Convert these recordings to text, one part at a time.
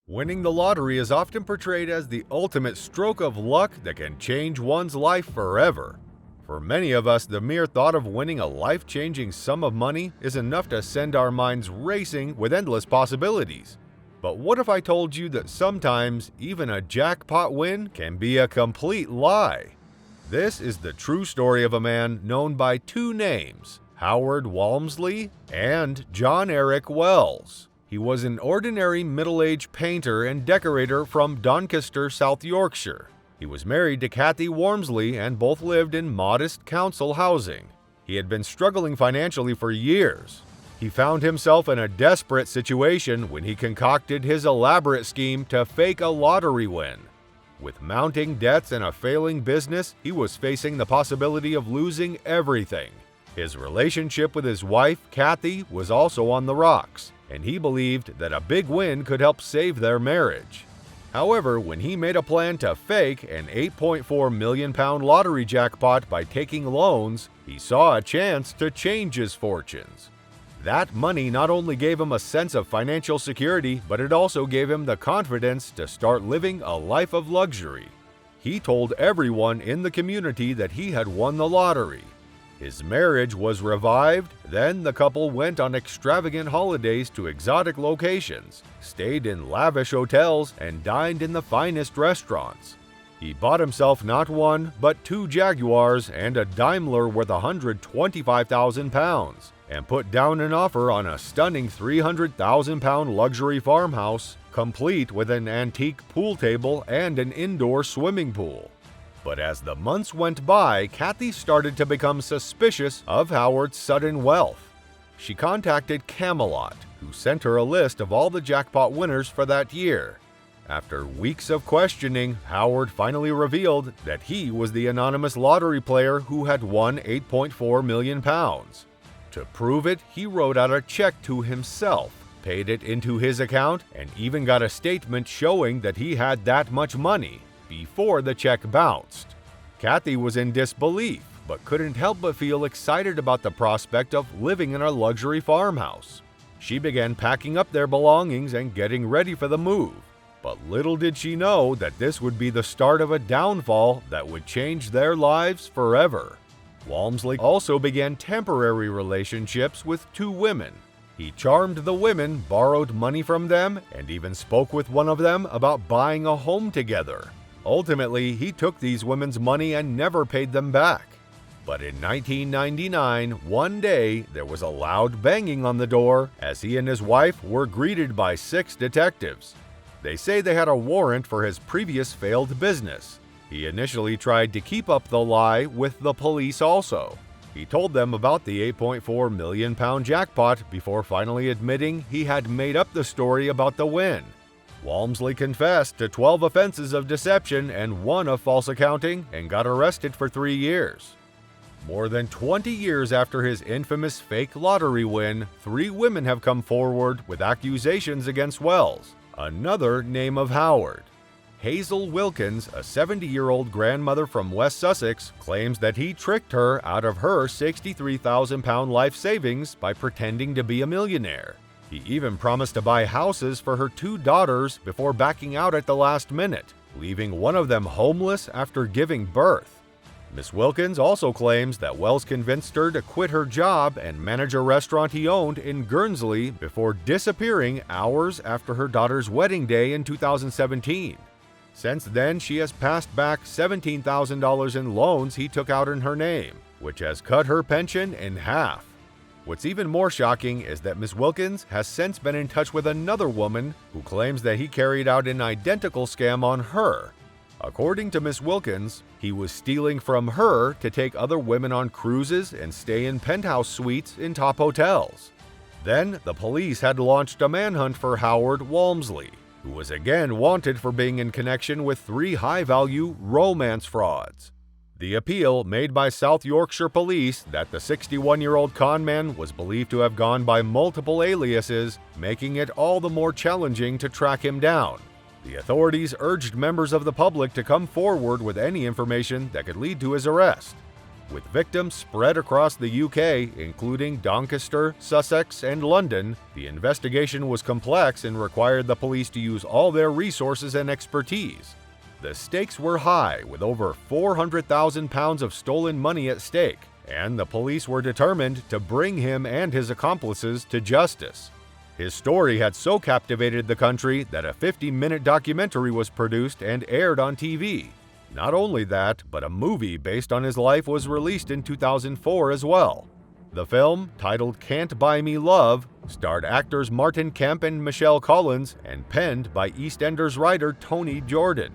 Winning the lottery is often portrayed as the ultimate stroke of luck that can change one's life forever. For many of us, the mere thought of winning a life-changing sum of money is enough to send our minds racing with endless possibilities. But what if I told you that sometimes even a jackpot win can be a complete lie? This is the true story of a man known by two names, Howard Walmsley and John Eric Wells. He was an ordinary middle-aged painter and decorator from Doncaster, South Yorkshire. He was married to Kathy Wormsley and both lived in modest council housing. He had been struggling financially for years. He found himself in a desperate situation when he concocted his elaborate scheme to fake a lottery win. With mounting debts and a failing business, he was facing the possibility of losing everything. His relationship with his wife, Kathy, was also on the rocks, and he believed that a big win could help save their marriage. However, when he made a plan to fake an £8.4 million lottery jackpot by taking loans, he saw a chance to change his fortunes. That money not only gave him a sense of financial security, but it also gave him the confidence to start living a life of luxury. He told everyone in the community that he had won the lottery. His marriage was revived, then the couple went on extravagant holidays to exotic locations, stayed in lavish hotels, and dined in the finest restaurants. He bought himself not one, but two Jaguars and a Daimler worth £125,000, and put down an offer on a stunning £300,000 luxury farmhouse, complete with an antique pool table and an indoor swimming pool. But as the months went by, Kathy started to become suspicious of Howard's sudden wealth. She contacted Camelot, who sent her a list of all the jackpot winners for that year. After weeks of questioning, Howard finally revealed that he was the anonymous lottery player who had won £8.4 million. To prove it, he wrote out a check to himself, paid it into his account, and even got a statement showing that he had that much money before the check bounced. Kathy was in disbelief, but couldn't help but feel excited about the prospect of living in a luxury farmhouse. She began packing up their belongings and getting ready for the move. But little did she know that this would be the start of a downfall that would change their lives forever. Walmsley also began temporary relationships with two women. He charmed the women, borrowed money from them, and even spoke with one of them about buying a home together. Ultimately, he took these women's money and never paid them back. But in 1999, one day, there was a loud banging on the door as he and his wife were greeted by 6 detectives. They say they had a warrant for his previous failed business. He initially tried to keep up the lie with the police also. He told them about the £8.4 million jackpot before finally admitting he had made up the story about the win. Walmsley confessed to 12 offenses of deception and 1 of false accounting and got arrested for 3 years. More than 20 years after his infamous fake lottery win, 3 women have come forward with accusations against Wells, another name of Howard. Hazel Wilkins, a 70-year-old grandmother from West Sussex, claims that he tricked her out of her £63,000 life savings by pretending to be a millionaire. He even promised to buy houses for her 2 daughters before backing out at the last minute, leaving one of them homeless after giving birth. Miss Wilkins also claims that Wells convinced her to quit her job and manage a restaurant he owned in Guernsey before disappearing hours after her daughter's wedding day in 2017. Since then, she has passed back $17,000 in loans he took out in her name, which has cut her pension in half. What's even more shocking is that Miss Wilkins has since been in touch with another woman who claims that he carried out an identical scam on her. According to Miss Wilkins, he was stealing from her to take other women on cruises and stay in penthouse suites in top hotels. Then, the police had launched a manhunt for Howard Walmsley, who was again wanted for being in connection with 3 high-value romance frauds. The appeal made by South Yorkshire Police that the 61-year-old conman was believed to have gone by multiple aliases, making it all the more challenging to track him down. The authorities urged members of the public to come forward with any information that could lead to his arrest. With victims spread across the UK, including Doncaster, Sussex, and London, the investigation was complex and required the police to use all their resources and expertise. The stakes were high, with over £400,000 of stolen money at stake, and the police were determined to bring him and his accomplices to justice. His story had so captivated the country that a 50-minute documentary was produced and aired on TV. Not only that, but a movie based on his life was released in 2004 as well. The film, titled Can't Buy Me Love, starred actors Martin Kemp and Michelle Collins and penned by EastEnders writer Tony Jordan.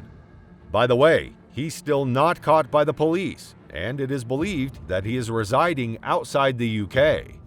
By the way, he's still not caught by the police, and it is believed that he is residing outside the UK.